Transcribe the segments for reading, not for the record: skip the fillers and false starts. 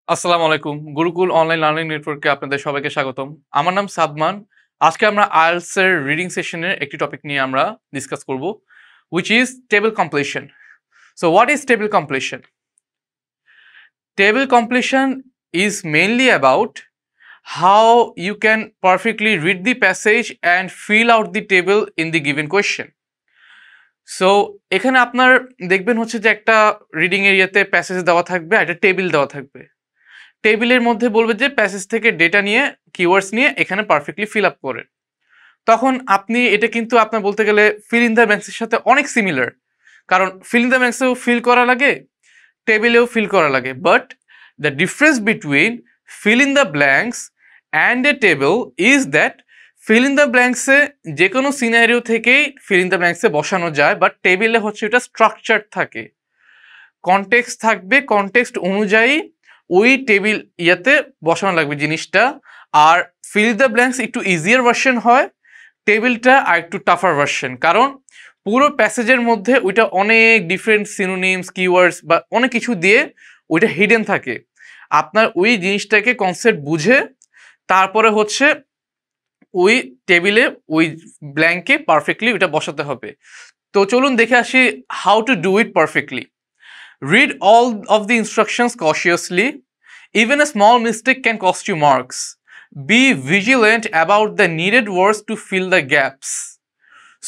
আসসালামু আলাইকুম। Gurukul online learning নেটওয়ার্কে আপনাদের সবাইকে স্বাগতম। আমার নাম সাদমান। আজকে আমরা IELTS এর রিডিং সেশনের একটি টপিক নিয়ে আমরা ডিসকাস করব, which is table completion. So what is table completion? Table completion is mainly about how you can perfectly read the passage and fill out the table in the given question. So এখানে আপনার দেখবেন হচ্ছে যে একটা reading এরিয়াতে passage দেওয়া থাকবে, একটা টেবিল দেওয়া থাকবে। টেবিলের মধ্যে বলবে যে প্যাসেজ থেকে ডেটা নিয়ে কিওয়ার্ডস নিয়ে এখানে পারফেক্টলি ফিল আপ করে। তখন আপনি এটা কিন্তু আপনার বলতে গেলে ফিল ইন দ্য ব্ল্যাঙ্কসের সাথে অনেক সিমিলার, কারণ ফিল ইন দ্য ব্ল্যাঙ্কসেও ফিল করা লাগে, টেবিলেও ফিল করা লাগে, but the difference between fill in the blanks and a table is that fill in the ব্ল্যাঙ্কসে যে কোনো সিনারিও থেকেই ফিল ইন দ্য ব্ল্যাঙ্কসে বসানো যায়, বাট টেবিলে হচ্ছে এটা স্ট্রাকচার থাকে, কনটেক্সট থাকবে, কনটেক্সট অনুযায়ী ওই টেবিল ইয়াতে বসানো লাগবে জিনিসটা। আর ফিল দ্য ব্ল্যাঙ্কস একটু ইজিয়ার ভার্সন হয়, টেবিলটা আর একটু টাফার ভার্সন, কারণ পুরো প্যাসেজের মধ্যে ওইটা অনেক ডিফারেন্ট সিনোনিমস কিওয়ার্ডস বা অনেক কিছু দিয়ে ওইটা হিডেন থাকে। আপনার ওই জিনিসটাকে কনসেপ্ট বুঝে তারপরে হচ্ছে ওই টেবিলে ওই ব্ল্যাঙ্কে পারফেক্টলি ওইটা বসাতে হবে। তো চলুন দেখে আসি how to do it perfectly. Read all of the instructions cautiously. Even a small mistake can cost you marks. Be vigilant about the needed words to fill the gaps.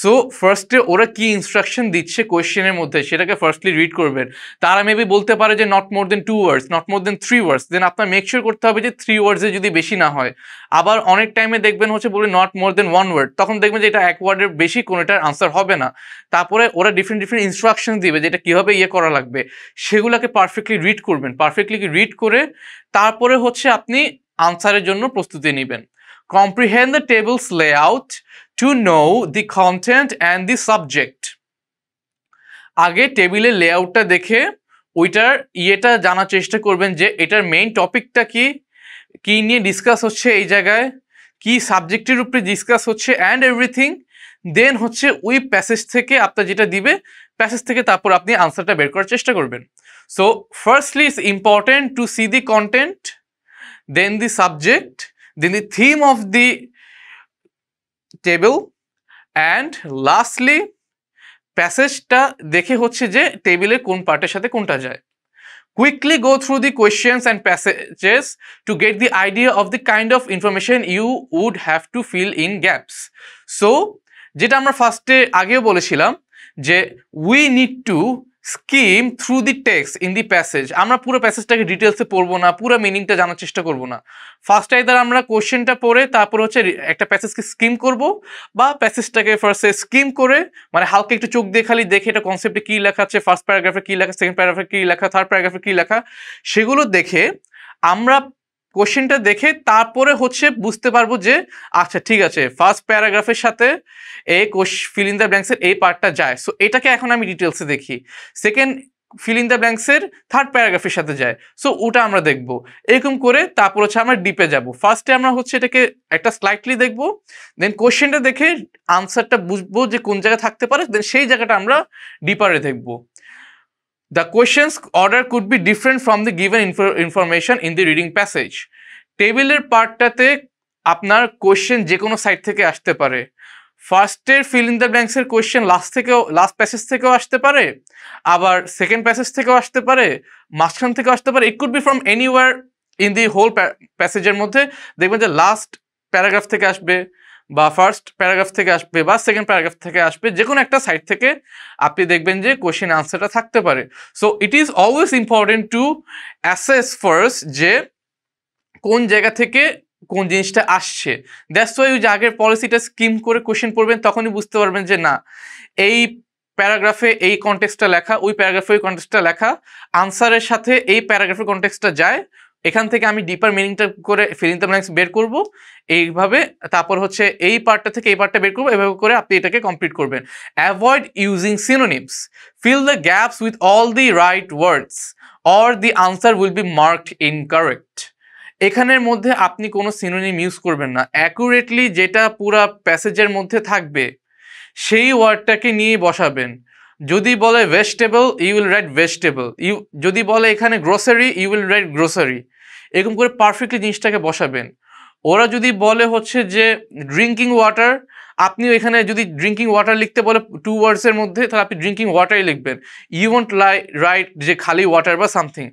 So ফার্স্টে ওরা কি ইনস্ট্রাকশন দিচ্ছে কোয়েশ্চেনের মধ্যে সেটাকে firstly read করবেন। তারা maybe বলতে পারে যে not more then 2 words, not more দেন 3 ওয়ার্ডস, দেন আপনার মেক শিওর করতে হবে যে 3 ওয়ার্ডসে যদি বেশি না হয়। আবার অনেক টাইমে দেখবেন হচ্ছে বলে নট মোর দেন 1 ওয়ার্ড, তখন দেখবেন যে এটা 1 ওয়ার্ডের বেশি কোনোটার আনসার হবে না। তারপরে ওরা ডিফারেন্ট ইনস্ট্রাকশন দিবে যেটা কীভাবে করা লাগবে, সেগুলোকে পারফেক্টলি রিড করবেন। পারফেক্টলি রিড করে তারপরে হচ্ছে আপনি আনসারের জন্য প্রস্তুতি নেবেন। Comprehend the table's layout to know the content and the subject. আগে টেবিলের লেআউটটা দেখে ওইটার জানার চেষ্টা করবেন যে এটার মেইন টপিকটা কি নিয়ে ডিসকাস হচ্ছে, এই জায়গায় কি সাবজেক্টের উপরে ডিসকাস হচ্ছে অ্যান্ড এভরিথিং। দেন হচ্ছে ওই প্যাসেজ থেকে আপনার যেটা দিবে প্যাসেজ থেকে তারপর আপনি আনসারটা বের করার চেষ্টা করবেন। So firstly it's important to see the content, then the subject, then the theme of the table, and lastly প্যাসেজটা দেখে হচ্ছে যে টেবিলের কোন পার্টের সাথে কোনটা যায়। Quickly go through the questions and passages to get the idea of the kind of information you would have to fill in gaps. So যেটা আমরা ফার্স্টে আগেও বলেছিলাম যে we need to scheme through the text in the passage. আমরা পুরো প্যাসেজটাকে ডিটেলসে পড়বো না, পুরো মিনিংটা জানার চেষ্টা করব না। ফার্স্ট আইদার আমরা কোশ্চেনটা পড়ে তারপর হচ্ছে একটা প্যাসেজকে স্কিম করব, বা প্যাসেজটাকে ফার্স্টে স্কিম করে মানে হালকা একটু চোখ দিয়ে খালি দেখে এটা কনসেপ্টে কী লেখা আছে, ফার্স্ট প্যারাগ্রাফে কী লেখা, সেকেন্ড প্যারাগ্রাফে কী লেখা, থার্ড প্যারাগ্রাফে কী লেখা, সেগুলো দেখে আমরা কোশ্চেনটা দেখে তারপরে হচ্ছে বুঝতে পারবো যে আচ্ছা ঠিক আছে ফার্স্ট প্যারাগ্রাফের সাথে এই ফিল ইন দ্য ব্ল্যাঙ্কসের এই পার্টটা যায়, সো এটাকে এখন আমি ডিটেলসে দেখি। সেকেন্ড ফিল ইন দ্য ব্ল্যাঙ্কসের থার্ড প্যারাগ্রাফের সাথে যায়, সো ওটা আমরা দেখবো। এরকম করে তারপর হচ্ছে আমরা ডিপে যাব। ফার্স্টে আমরা হচ্ছে এটাকে একটা স্লাইটলি দেখবো, দেন কোশ্চেনটা দেখে আনসারটা বুঝবো যে কোন জায়গায় থাকতে পারে, দেন সেই জায়গাটা আমরা ডিপারে দেখবো। The questions order could be different from the given information in the reading passage. টেবিলের পার্টটাতে আপনার কোয়েশ্চেন যে কোনো সাইড থেকে আসতে পারে। ফার্স্টের ফিল ইন দ্য ব্ল্যাঙ্কসের কোয়েশ্চেন লাস্ট প্যাসেজ থেকেও আসতে পারে, আবার সেকেন্ড প্যাসেজ থেকেও আসতে পারে, মাঝখান থেকেও আসতে পারে। It could be from anywhere in the whole প্যাসেজের মধ্যে দেখবেন যে লাস্ট প্যারাগ্রাফ থেকে আসবে, বা ফার্স্ট প্যারাগ্রাফ থেকে আসবে, বা সেকেন্ড প্যারাগ্রাফ থেকে আসবে, যে কোনো একটা সাইড থেকে আপনি দেখবেন যে কোয়েশ্চেন আনসারটা থাকতে পারে। So it is always important to assess first যে কোন জায়গা থেকে কোন জিনিসটা আসছে। দ্যাটস ওয়াই ওই যে আগের পলিসিটা স্কিম করে কোয়েশ্চেন পড়বেন, তখনই বুঝতে পারবেন যে না এই প্যারাগ্রাফে এই কনটেক্সটটা লেখা, ওই প্যারাগ্রাফে ওই কনটেক্সটটা লেখা, আনসারের সাথে এই প্যারাগ্রাফের কনটেক্সটটা যায়, এখান থেকে আমি ডিপার মিনিংটা করে ফিল ইন দ্য ব্ল্যাঙ্কস বের করব এইভাবে, তারপর হচ্ছে এই পার্টটা থেকে এই পার্টটা বের করবো, এভাবে করে আপনি এটাকে কমপ্লিট করবেন। Avoid using synonyms, fill the gaps with all the right words or the answer will be marked incorrect. এখানের মধ্যে আপনি কোনো সিনোনিম ইউজ করবেন না, অ্যাকুরেটলি যেটা পুরো প্যাসেজের মধ্যে থাকবে সেই ওয়ার্ডটাকে নিয়ে বসাবেন। যদি বলে vegetable you will write vegetable, যদি বলে এখানে grocery you will write grocery, এরকম করে পারফেক্টলি জিনিসটাকে বসাবেন। ওরা যদি বলে হচ্ছে যে ড্রিঙ্কিং ওয়াটার, আপনিও এখানে যদি ড্রিঙ্কিং ওয়াটার লিখতে বলে 2 ওয়ার্ডসের মধ্যে, তাহলে আপনি ড্রিঙ্কিং ওয়াটারই লিখবেন। ইউ ওয়ন্ট রাইট যে খালি ওয়াটার বা সামথিং।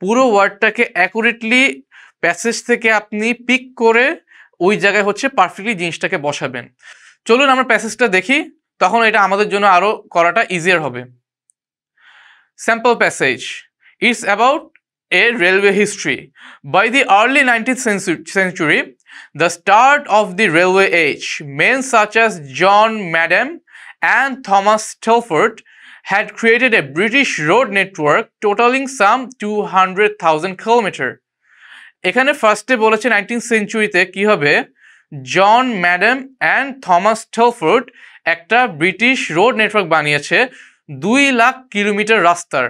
পুরো ওয়ার্ডটাকে অ্যাকুরেটলি প্যাসেজ থেকে আপনি পিক করে ওই জায়গায় হচ্ছে পারফেক্টলি জিনিসটাকে বসাবেন। চলুন আমরা প্যাসেজটা দেখি, তখন এটা আমাদের জন্য আরও করাটা ইজিয়ার হবে। Sample passage, it's about a railway history. By the early 19th century, the start of the railway age, men such as John Madam and Thomas Telford had created a British road network totaling some 200,000 kilometers. এখানে ফার্স্টে বলেছে 19th সেঞ্চুরিতে কি হবে, জন madam and Thomas Telford একটা British road network বানিয়েছে 2 lakh kilometre রাস্তার,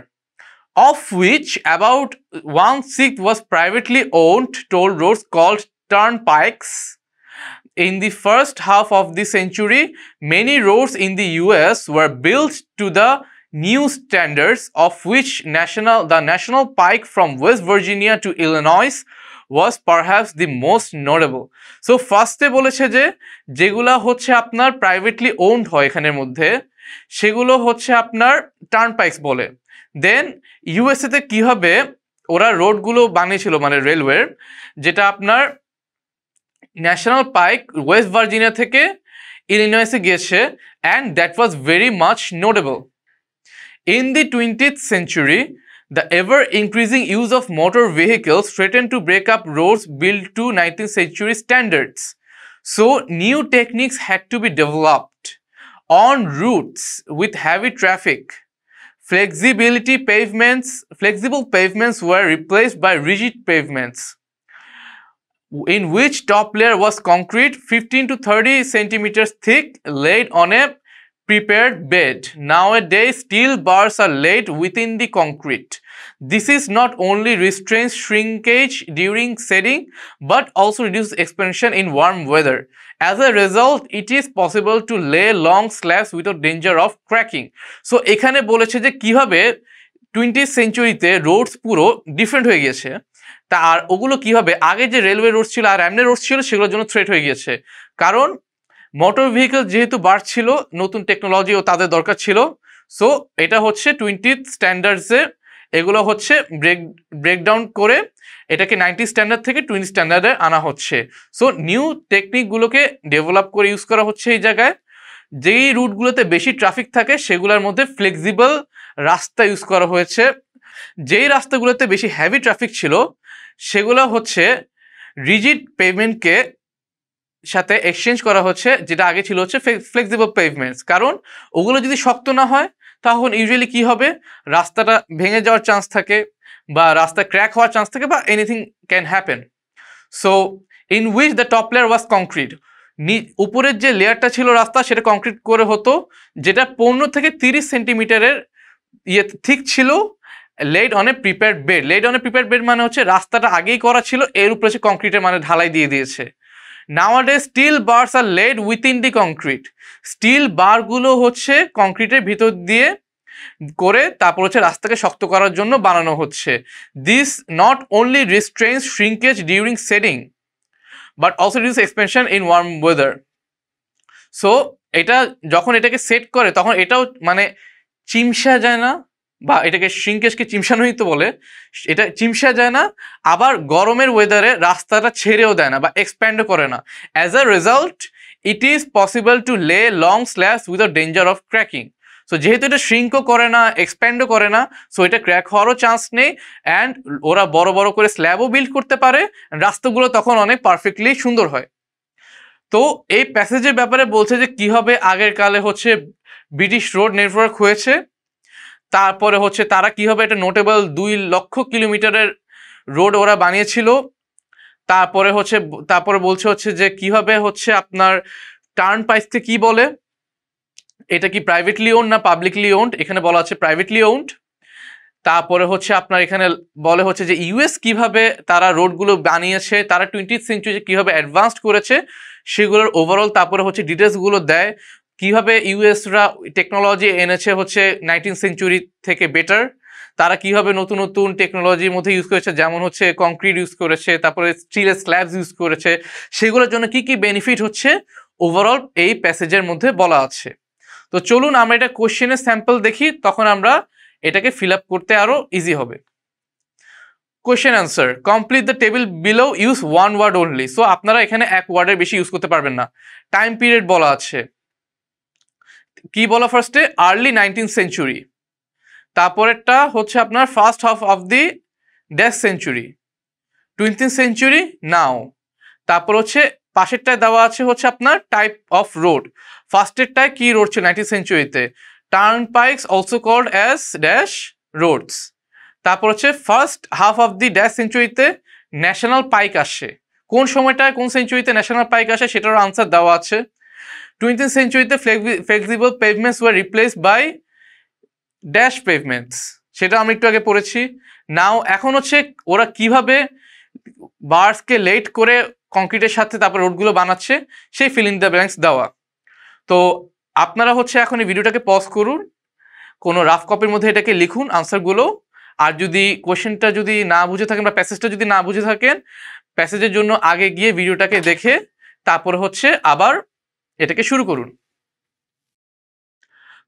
of which about 1/6 was privately owned toll roads called turnpikes. In the first half of the century, many roads in the US were built to the new standards, of which the National Pike from West Virginia to Illinois was perhaps the most notable. So ফার্স্টে বলেছে যে যেগুলা হচ্ছে আপনার privately owned হয় এখানের মধ্যে, সেগুলো হচ্ছে আপনার টার্নপাইকস বলে। দেন ইউএসএতে কী হবে, ওরা রোডগুলো বানিয়েছিল মানে রেলওয়ের, যেটা আপনার ন্যাশনাল পাইক ওয়েস্ট ভার্জিনিয়া থেকে ইলিনয়েসে গিয়েছে, and that was very much notable. In the 20th century, the ever-increasing use of motor vehicles threatened to break up roads built to 19th century standards. So, new techniques had to be developed on routes with heavy traffic. Flexible pavements were replaced by rigid pavements, in which top layer was concrete 15 to 30 centimeters thick, laid on a prepared bed. Nowadays, steel bars are laid within the concrete. This is not only restrains shrinkage during setting, but also reduces expansion in warm weather. As a result, it is possible to lay long slabs without danger of cracking. So, এখানে বলেছে যে কিভাবে 20th সেঞ্চুরিতে Rhodes পুরো different হয়ে গিয়েছে। তা আর ওগুলো কিভাবে আগে যে রেলওয়ে রোডস ছিল আর এমনি রোডস ছিল সেগুলোর জন্য থ্রেট হয়ে গিয়েছে, কারণ মোটর ভেহিকেল যেহেতু বাড়ছিল, নতুন টেকনোলজিও তাদের দরকার ছিল। সো এটা হচ্ছে 20th স্ট্যান্ডার্ডসে এগুলো হচ্ছে ব্রেকডাউন করে এটাকে 90 স্ট্যান্ডার্ড থেকে 20 স্ট্যান্ডার্ডে আনা হচ্ছে। সো নিউ টেকনিকগুলোকে ডেভেলপ করে ইউজ করা হচ্ছে এই জায়গায়। যেই রুটগুলোতে বেশি ট্রাফিক থাকে সেগুলোর মধ্যে ফ্লেক্সিবল রাস্তা ইউজ করা হয়েছে। যেই রাস্তাগুলোতে বেশি হেভি ট্রাফিক ছিল সেগুলো হচ্ছে রিজিড পেভমেন্টকে সাথে এক্সচেঞ্জ করা হচ্ছে, যেটা আগে ছিল হচ্ছে ফ্লেক্সিবল পেভমেন্টস। কারণ ওগুলো যদি শক্ত না হয় তখন ইউজুয়ালি কি হবে, রাস্তাটা ভেঙে যাওয়ার চান্স থাকে বা রাস্তা ক্র্যাক হওয়ার চান্স থাকে বা anything can happen. So in which the top layer was concrete, উপরের যে লেয়ারটা ছিল রাস্তা সেটা কংক্রিট করে হতো, যেটা 15 থেকে 30 সেন্টিমিটারের ঠিক ছিল, laid on a prepared bed. Laid on a prepared bed মানে হচ্ছে রাস্তাটা আগেই করা ছিল, এর উপরে হচ্ছে কংক্রিটের মানে ঢালাই দিয়ে দিয়েছে। Nowadays steel bars are laid within the concrete. Steel বারগুলো হচ্ছে কংক্রিটের ভিতর দিয়ে করে তারপর হচ্ছে রাস্তাকে শক্ত করার জন্য বানানো হচ্ছে। This not only restrains shrinkage during setting but also reduces expansion in warm weather. So এটা যখন এটাকে সেট করে তখন এটাও মানে চিমসা যায় না, বা এটাকে শ্রিঙ্কেজকে চিমসানোই তো বলে, এটা চিমসা যায় না, আবার গরমের ওয়েদারে রাস্তাটা ছেড়েও দেয় না বা এক্সপ্যান্ডও করে না। As a result it is possible to lay long slabs without danger of cracking. So যেহেতু এটা শ্রিঙ্কও করে না, এক্সপ্যান্ডও করে না, সো এটা ক্র্যাক হওয়ারও চান্স নেই, অ্যান্ড ওরা বড় বড় করে স্ল্যাবও বিল্ড করতে পারে, রাস্তাগুলো তখন অনেক পারফেক্টলি সুন্দর হয়। তো এই প্যাসেজের ব্যাপারে বলছে যে কীভাবে আগের কালে হচ্ছে ব্রিটিশ রোড নেটওয়ার্ক হয়েছে, তারপরে হচ্ছে তারা কীভাবে একটা নোটেবল 2 লক্ষ কিলোমিটারের রোড ওরা বানিয়েছিল, তারপরে বলছে হচ্ছে যে কীভাবে হচ্ছে আপনার টার্নপাইককে কি বলে, এটা কি প্রাইভেটলি ওন্ড না পাবলিকলি ওন্ড, এখানে বলা আছে প্রাইভেটলি ওন্ড। তারপরে হচ্ছে আপনার এখানে বলে হচ্ছে যে ইউএস কিভাবে তারা রোডগুলো বানিয়েছে, তারা 20th সেঞ্চুরিতে কীভাবে অ্যাডভান্সড করেছে সেগুলোর ওভারঅল, তারপরে হচ্ছে ডিটেলসগুলো দেয় কিভাবে ইউএসরা টেকনোলজি এনেছে হচ্ছে 19th সেঞ্চুরি থেকে বেটার, তারা কিভাবে নতুন নতুন টেকনোলজির মধ্যে ইউজ করেছে, যেমন হচ্ছে কংক্রিট ইউজ করেছে, তারপরে স্টিলের স্ল্যাবস ইউজ করেছে, সেগুলোর জন্য কি কি বেনিফিট হচ্ছে ওভারঅল এই প্যাসেজের মধ্যে বলা আছে। তো চলুন আমরা এটা কোশ্চেনের স্যাম্পল দেখি, তখন আমরা এটাকে ফিল আপ করতে আরো ইজি হবে। Question answer, complete the table below, use one word only. So আপনারা এখানে এক ওয়ার্ডের বেশি ইউজ করতে পারবেন না। টাইম পিরিয়ড বলা আছে, কি বলা ফার্স্টে, আর্লি 19th সেঞ্চুরি, তারপরেরটা হচ্ছে আপনার first half of the dash century, 20th century now, তারপর হচ্ছে পাশেরটায় দেওয়া আছে হচ্ছে আপনার টাইপ অফ রোড। ফার্স্টেরটায় কি রোড ছিল 19th সেঞ্চুরিতে, turnpikes also called as dash roads. তারপর হচ্ছে first half of the dash সেঞ্চুরিতে ন্যাশনাল পাইক আসে, কোন সময়টায় কোন সেঞ্চুরিতে ন্যাশনাল পাইক আসে সেটার আনসার দেওয়া আছে। 20th সেঞ্চুরিতে flexible pavements were replaced by dash pavements, সেটা আমি একটু আগে পড়েছি। নাও এখন হচ্ছে ওরা কিভাবে বার্সকে লেট করে কংক্রিটের সাথে তারপর রোডগুলো বানাচ্ছে, সেই ফিল ইন দ্য ব্ল্যাঙ্কস দেওয়া। তো আপনারা হচ্ছে এখন এই ভিডিওটাকে পজ করুন, কোনো রাফ কপির মধ্যে এটাকে লিখুন আনসারগুলো। আর যদি কোয়েশ্চেনটা যদি না বুঝে থাকেন বা প্যাসেজটা যদি না বুঝে থাকেন, প্যাসেজের জন্য আগে গিয়ে ভিডিওটাকে দেখে তারপরে হচ্ছে আবার এটাকে শুরু করুন।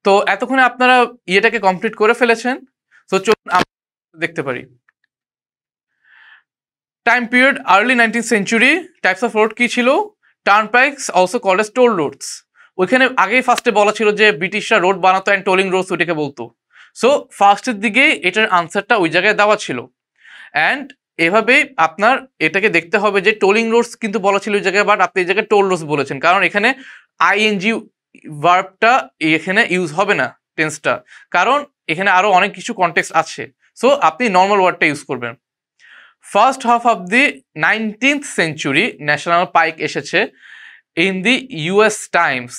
তো এতক্ষণে আপনারা ইয়েটাকে কমপ্লিট করে ফেলেছেন। তো চলুন আমরা দেখতে পারি। Time period early 19th century, types of road কি ছিল, turnpikes also called as toll roads. ওইখানে আগেই ফার্স্টে বলা ছিল যে ব্রিটিশরা রোড বানাতো অ্যান্ড টোলিং রোডস ওইটাকে বলতো। সো ফার্স্টের দিকে এটার আনসারটা ওই জায়গায় দেওয়া ছিল। অ্যান্ড এভাবেই আপনার এটাকে দেখতে হবে যে টোলিং রোডস কিন্তু বলা ছিল ওই জায়গায়, বাট আপনি এই জায়গায় টোল রোডস বলেছেন, কারণ এখানে আইএনজি ভার্বটা এখানে ইউজ হবে না টেন্সটা, কারণ এখানে আরো অনেক কিছু কনটেক্সট আছে। সো আপনি নর্মাল ওয়ার্ডটা ইউজ করবেন। First half of the 19th century national pike এসেছে in the US times.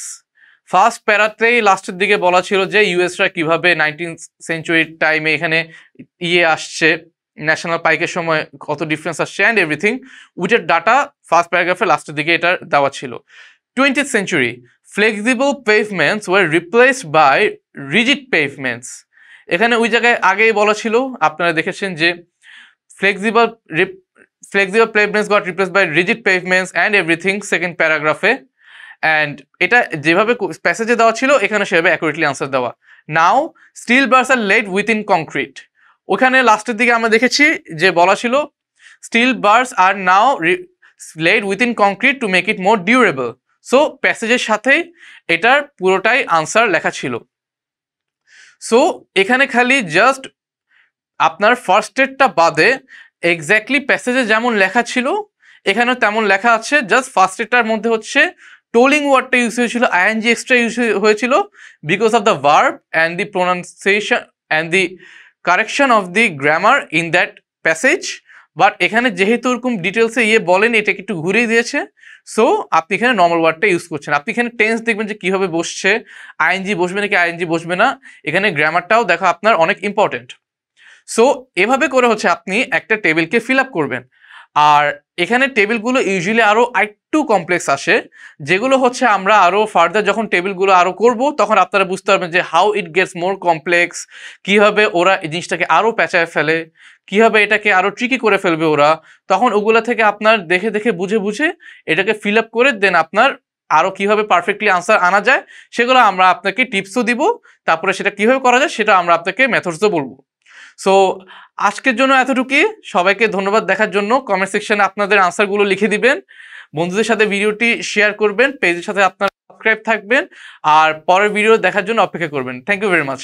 First প্যারাতেই লাস্টের দিকে বলা ছিল যে ইউএসরা কিভাবে 19th সেঞ্চুরির টাইমে এখানে আসছে, ন্যাশনাল পাইকের সময় কত ডিফারেন্স আসছে অ্যান্ড এভরিথিং, উইটের ডাটা ফার্স্ট প্যারাগ্রাফের লাস্টের দিকে এটা দেওয়া ছিল। 20th century, flexible pavements were replaced by rigid pavements. এখানে ওই জায়গায় আগেই বলা ছিল, আপনারা দেখেছেন যে flexible pavements got replaced by rigid pavements and everything, second প্যারাগ্রাফে। অ্যান্ড এটা যেভাবে প্যাসেজে দেওয়া ছিল এখানে সেভাবে অ্যাকুরেটলি আনসার দেওয়া। Now steel bars are laid within concrete, ওখানে লাস্টের দিকে আমরা দেখেছি যে বলা ছিল steel bars are now laid within concrete to make it more durable. So প্যাসেজের সাথেই এটার পুরোটাই আনসার লেখা ছিল। সো এখানে খালি জাস্ট আপনার ফার্স্টেরটা বাদে এক্স্যাক্টলি প্যাসেজে যেমন লেখা ছিল এখানেও তেমন লেখা আছে, জাস্ট ফার্স্টেরটার মধ্যে হচ্ছে টোলিং ওয়ার্ডটা ইউজ হয়েছিল, আইএনজি এক্সট্রা ইউজ হয়েছিল because of the verb and the pronunciation and the correction of the grammar in that passage. But এখানে যেহেতু এরকম ডিটেলসে বলেন, এটাকে একটু ঘুরিয়ে দিয়েছে। সো আপনি এখানে নর্মাল ওয়ার্ডটা ইউজ করছেন। আপনি এখানে টেন্স দেখবেন যে কীভাবে বসছে, আইএনজি বসবে নাকি আইএনজি বসবে না, এখানে গ্রামারটাও দেখা আপনার অনেক ইম্পর্টেন্ট। সো এভাবে করে হচ্ছে আপনি একটা টেবিলকে ফিল আপ করবেন। আর এখানে টেবিলগুলো ইউজুয়ালি আরও একটু কমপ্লেক্স আসে, যেগুলো হচ্ছে আমরা আরও ফার্দার যখন টেবিলগুলো আরও করব তখন আপনারা বুঝতে পারবেন যে how it gets more complex, কীভাবে ওরা এই জিনিসটাকে আরও পেঁচায় ফেলে, কীভাবে এটাকে আরও ট্রিকি করে ফেলবে ওরা। তখন ওগুলো থেকে আপনার দেখে দেখে বুঝে বুঝে এটাকে ফিল আপ করে দেন আপনার আরও কীভাবে পারফেক্টলি আনসার আনা যায় সেগুলো আমরা আপনাকে টিপসও দিব, তারপরে সেটা কীভাবে করা যায় সেটা আমরা আপনাকে মেথডসও বলবো। সো আজকের জন্য এতটুকুই। সবাইকে ধন্যবাদ দেখার জন্য। কমেন্ট সেকশনে আপনাদের আনসারগুলো লিখে দিবেন, বন্ধুদের সাথে ভিডিওটি শেয়ার করবেন, পেজের সাথে আপনারা সাবস্ক্রাইব থাকবেন, আর পরের ভিডিও দেখার জন্য অপেক্ষা করবেন। Thank you very much.